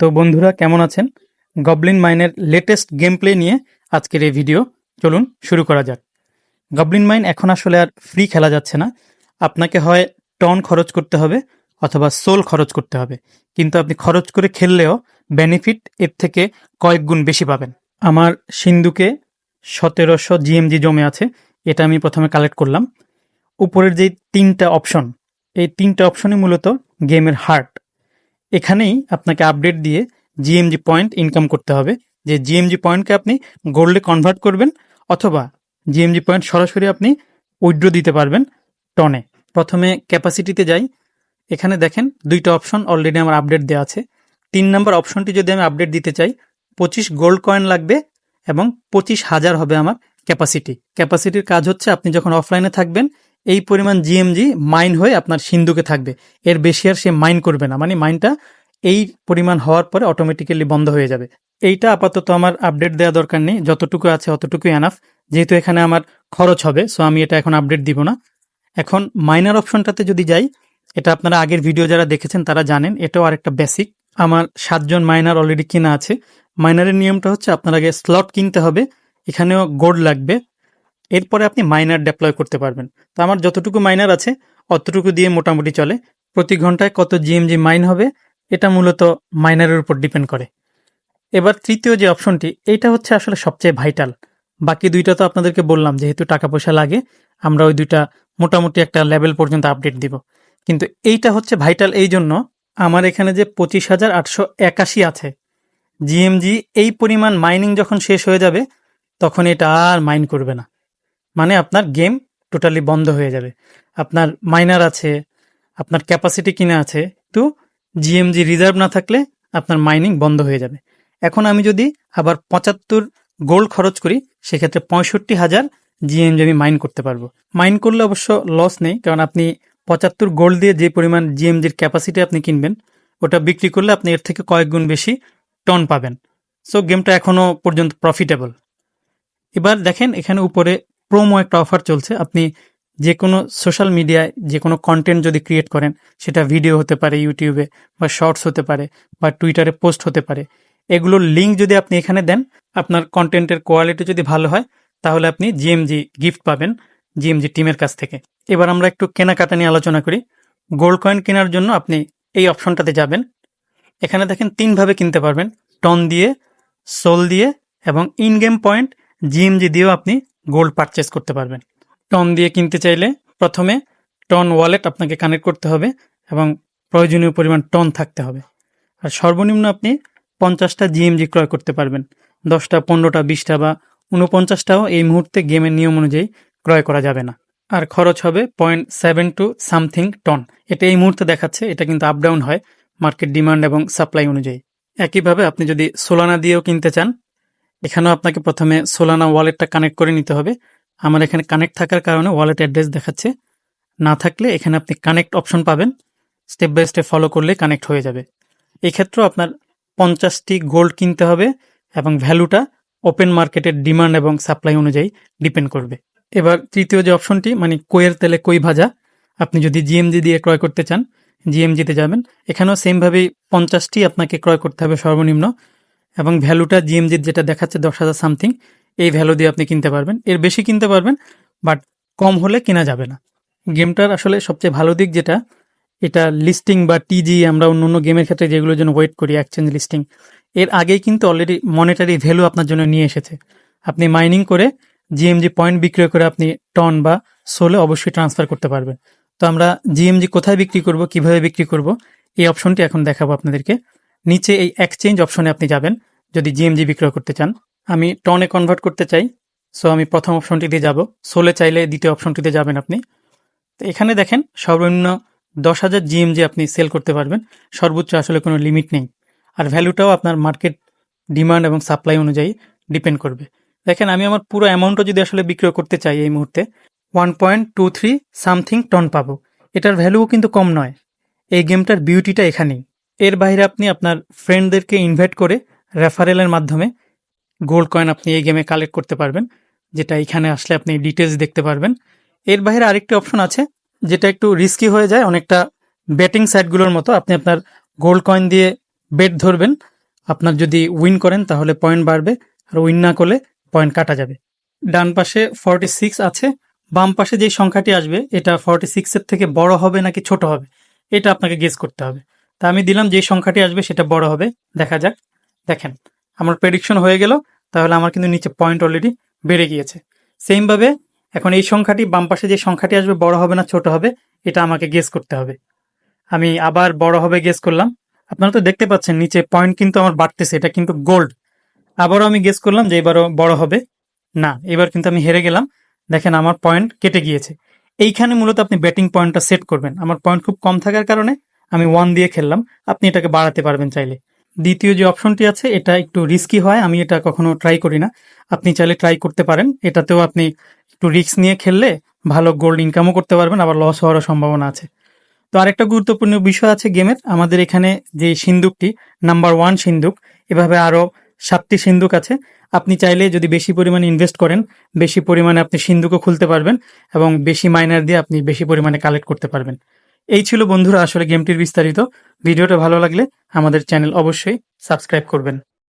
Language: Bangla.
তো বন্ধুরা কেমন আছেন? গবলিন মাইনের লেটেস্ট গেম প্লে নিয়ে আজকের এই ভিডিও। চলুন শুরু করা যাক। গবলিন মাইন এখন আসলে আর ফ্রি খেলা যাচ্ছে না। আপনাকে হয় টন খরচ করতে হবে অথবা সোল খরচ করতে হবে। কিন্তু আপনি খরচ করে খেললেও বেনিফিট এর থেকে কয়েক গুণ বেশি পাবেন। আমার সিন্ধুকে 1700 জিএমজি জমে আছে। এটা আমি প্রথমে কালেক্ট করলাম। উপরের যে তিনটা অপশন, এই তিনটা অপশনই মূলত গেমের হার্ট। এখানেই আপনাকে আপডেট দিয়ে জিএমজি পয়েন্ট ইনকাম করতে হবে, যে জিএমজি পয়েন্টকে আপনি গোল্ডে কনভার্ট করবেন অথবা জিএমজি পয়েন্ট সরাসরি আপনি উইথড্র দিতে পারবেন টনে। প্রথমে ক্যাপাসিটিতে যাই। এখানে দেখেন দুইটা অপশন অলরেডি আমার আপডেট দেওয়া আছে। 3 নম্বর অপশনটি যদি আমি আপডেট দিতে চাই, 25 গোল্ড কয়েন লাগবে এবং 25,000 হবে আমার ক্যাপাসিটি। ক্যাপাসিটির কাজ হচ্ছে আপনি যখন অফলাইনে থাকবেন এই পরিমাণ জিএমজি মাইন হয়ে আপনার সিন্ধুকে থাকবে, এর বেশি আর সে মাইন করবে না। মানে মাইনটা এই পরিমাণ হওয়ার পরে অটোমেটিক্যালি বন্ধ হয়ে যাবে। এইটা আপাতত আমার আপডেট দেওয়া দরকার নেই, যতটুকু আছে অতটুকুই এনাফ। যেহেতু এখানে আমার খরচ হবে, সো আমি এটা এখন আপডেট দিব না। এখন মাইনার অপশনটাতে যদি যাই, এটা আপনারা আগের ভিডিও যারা দেখেছেন তারা জানেন, এটাও আরেকটা বেসিক। আমার 7জন মাইনার অলরেডি কেনা আছে। মাইনারের নিয়মটা হচ্ছে আপনার আগে স্লট কিনতে হবে, এখানেও গোল্ড লাগবে, এরপরে আপনি মাইনার ডেপ্লয় করতে পারবেন। তো আমার যতটুকু মাইনার আছে অতটুকু দিয়ে মোটামুটি চলে। প্রতি ঘন্টায় কত জিএমজি মাইন হবে এটা মূলত মাইনারের উপর ডিপেন্ড করে। এবার তৃতীয় যে অপশনটি, এইটা হচ্ছে আসলে সবচেয়ে ভাইটাল। বাকি দুইটা তো আপনাদেরকে বললাম যেহেতু টাকা পয়সা লাগে আমরা ওই দুইটা মোটামুটি একটা লেভেল পর্যন্ত আপডেট দিব। কিন্তু এইটা হচ্ছে ভাইটাল এই জন্য, আমার এখানে যে 25,881 আছে জিএমজি, এই পরিমাণ মাইনিং যখন শেষ হয়ে যাবে তখন এটা আর মাইন করবে না। মানে আপনার গেম টোটালি বন্ধ হয়ে যাবে। আপনার মাইনার আছে, আপনার ক্যাপাসিটি কিনা আছে, তো জিএমজি রিজার্ভ না থাকলে আপনার মাইনিং বন্ধ হয়ে যাবে। এখন আমি যদি আবার 75 গোল্ড খরচ করি, সেক্ষেত্রে 65,000 জিএমজি আমি মাইন করতে পারবো। মাইন করলে অবশ্য লস নেই, কারণ আপনি 75 গোল্ড দিয়ে যে পরিমাণ জিএমজির ক্যাপাসিটি আপনি কিনবেন, ওটা বিক্রি করলে আপনি এর থেকে কয়েক গুণ বেশি টন পাবেন। সো গেমটা এখনো পর্যন্ত প্রফিটেবল। এবার দেখেন এখানে উপরে প্রোমো একটা অফার চলছে। আপনি যে কোনো সোশ্যাল মিডিয়ায় যে কোনো কন্টেন্ট যদি ক্রিয়েট করেন, সেটা ভিডিও হতে পারে ইউটিউবে, বা শর্টস হতে পারে, বা টুইটারে পোস্ট হতে পারে, এগুলোর লিঙ্ক যদি আপনি এখানে দেন, আপনার কন্টেন্টের কোয়ালিটি যদি ভালো হয় তাহলে আপনি জিএমজি গিফট পাবেন জিএমজি টিমের কাছ থেকে। এবার আমরা একটু কেনাকাটা নিয়ে আলোচনা করি। গোল্ড কয়েন কেনার জন্য আপনি এই অপশনটাতে যাবেন। এখানে দেখেন 3 ভাবে কিনতে পারবেন, টন দিয়ে, সোল দিয়ে এবং ইন গেম পয়েন্ট জিএমজি দিয়েও আপনি গোল্ড পারচেস করতে পারবেন। টন দিয়ে কিনতে চাইলে প্রথমে টন ওয়ালেট আপনাকে কানেক্ট করতে হবে এবং প্রয়োজনীয় পরিমাণ টন থাকতে হবে। আর সর্বনিম্ন আপনি 50টা জিএমজি ক্রয় করতে পারবেন। 10টা, 15টা, 20টা বা 49টাও এই মুহূর্তে গেমের নিয়ম অনুযায়ী ক্রয় করা যাবে না। আর খরচ হবে 0.7 টু সামথিং টন। এটা এই মুহূর্তে দেখাচ্ছে, এটা কিন্তু আপ ডাউন হয় মার্কেট ডিমান্ড এবং সাপ্লাই অনুযায়ী। একইভাবে আপনি যদি সোলানা দিয়েও কিনতে চান, এখানেও আপনাকে প্রথমে সোলানা ওয়ালেটটা কানেক্ট করে নিতে হবে। আমার এখানে কানেক্ট থাকার কারণে ওয়ালেট অ্যাড্রেস দেখাচ্ছে, না থাকলে এখানে আপনি কানেক্ট অপশন পাবেন, স্টেপ বাই স্টেপ ফলো করলে কানেক্ট হয়ে যাবে। এক্ষেত্রেও আপনার 50টি গোল্ড কিনতে হবে এবং ভ্যালুটা ওপেন মার্কেটের ডিমান্ড এবং সাপ্লাই অনুযায়ী ডিপেন্ড করবে। এবার তৃতীয় যে অপশনটি, মানে কইয়ের তেলে কই ভাজা, আপনি যদি জিএমজি দিয়ে ক্রয় করতে চান জিএমজিতে যাবেন। এখানেও সেমভাবেই 50টি আপনাকে ক্রয় করতে হবে সর্বনিম্ন, এবং ভ্যালুটা জিএমজির যেটা দেখাচ্ছে 10,000 সামথিং, এই ভ্যালু দিয়ে আপনি কিনতে পারবেন। এর বেশি কিনতে পারবেন, বাট কম হলে কেনা যাবে না। গেমটার আসলে সবচেয়ে ভালো দিক যেটা, এটা লিস্টিং বা টিজি, আমরা অন্য অন্য গেমের ক্ষেত্রে যেগুলোর জন্য ওয়েট করি এক্সচেঞ্জ লিস্টিং, এর আগেই কিন্তু অলরেডি মনিটারি ভ্যালু আপনার জন্য নিয়ে এসেছে। আপনি মাইনিং করে জিএমজি পয়েন্ট বিক্রয় করে আপনি টন বা সোলে অবশ্যই ট্রান্সফার করতে পারবেন। তো আমরা জিএমজি কোথায় বিক্রি করব, কিভাবে বিক্রি করব, এই অপশনটি এখন দেখাবো আপনাদেরকে। নিচে এই এক্সচেঞ্জ অপশনে আপনি যাবেন যদি জিএমজি বিক্রয় করতে চান। আমি টনে কনভার্ট করতে চাই, সো আমি প্রথম অপশনটিতে যাব। সোলে চাইলে দ্বিতীয় অপশনটিতে যাবেন আপনি। তো এখানে দেখেন সর্বনিম্ন 10,000 জিএমজি আপনি সেল করতে পারবেন, সর্বোচ্চ আসলে কোনো লিমিট নেই। আর ভ্যালুটাও আপনার মার্কেট ডিমান্ড এবং সাপ্লাই অনুযায়ী ডিপেন্ড করবে। দেখেন আমি আমার পুরো অ্যামাউন্টটা যদি আসলে বিক্রয় করতে চাই এই মুহূর্তে 1.23 সামথিং টন পাবো। এটার ভ্যালুও কিন্তু কম নয়। এই গেমটার বিউটিটা এখানেই। এর বাইরে আপনি আপনার ফ্রেন্ডদেরকে ইনভাইট করে রেফারেলের মাধ্যমে গোল্ড কয়েন আপনি এই গেমে কালেক্ট করতে পারবেন, যেটা এখানে আসলে আপনি ডিটেলস দেখতে পারবেন। এর বাইরে আরেকটি অপশন আছে যেটা একটু রিস্কি হয়ে যায়, অনেকটা ব্যাটিং সাইটগুলোর মতো। আপনি আপনার গোল্ড কয়েন দিয়ে বেট ধরবেন। আপনার যদি উইন করেন তাহলে পয়েন্ট বাড়বে, আর উইন না করলে পয়েন্ট কাটা যাবে। ডান পাশে 46 আছে, বাম পাশে যেই সংখ্যাটি আসবে এটা 46 এর থেকে বড় হবে নাকি ছোট হবে এটা আপনাকে গেস করতে হবে। তা আমি দিলাম যে সংখ্যাটি আসবে সেটা বড় হবে, দেখা যাক। দেখেন আমার প্রেডিকশন হয়ে গেল, তাহলে আমার কিন্তু নিচে পয়েন্ট অলরেডি বেড়ে গিয়েছে। সেমভাবে এখন এই সংখ্যাটি বাম পাশে যে সংখ্যাটি আসবে বড় হবে না ছোট হবে এটা আমাকে গেস করতে হবে। আমি আবার বড় হবে গেস করলাম, আপনারা তো দেখতে পাচ্ছেন নিচে পয়েন্ট কিন্তু আমার বাড়তেছে, এটা কিন্তু গোল্ড। আবারও আমি গেস করলাম যে এবারও বড় হবে, না এবার কিন্তু আমি হেরে গেলাম। দেখেন আমার পয়েন্ট কেটে গিয়েছে। এইখানে মূলত আপনি ব্যাটিং পয়েন্টটা সেট করবেন। আমার পয়েন্ট খুব কম থাকার কারণে আমি 1 দিয়ে খেললাম, আপনি এটাকে বাড়াতে পারবেন চাইলে। দ্বিতীয় যে অপশনটি আছে এটা একটু রিস্কি হয়, আমি এটা কখনো ট্রাই করি না, আপনি চাইলে ট্রাই করতে পারেন। এটাতেও আপনি একটু রিস্ক নিয়ে খেললে ভালো গোল্ড ইনকামও করতে পারবেন, আবার লস হওয়ারও সম্ভাবনা আছে। তো আরেকটা গুরুত্বপূর্ণ বিষয় আছে গেমের, আমাদের এখানে যে সিন্দুকটি নাম্বার 1 সিন্দুক, এভাবে আরো 7টি সিন্দুক আছে। আপনি চাইলে যদি বেশি পরিমাণে ইনভেস্ট করেন, বেশি পরিমাণে আপনি সিন্দুকও খুলতে পারবেন এবং বেশি মাইনার দিয়ে আপনি বেশি পরিমাণে কালেক্ট করতে পারবেন। এই ছিল বন্ধুরা আসলে গেমটির বিস্তারিত। ভিডিওটা ভালো লাগলে আমাদের চ্যানেল অবশ্যই সাবস্ক্রাইব করবেন।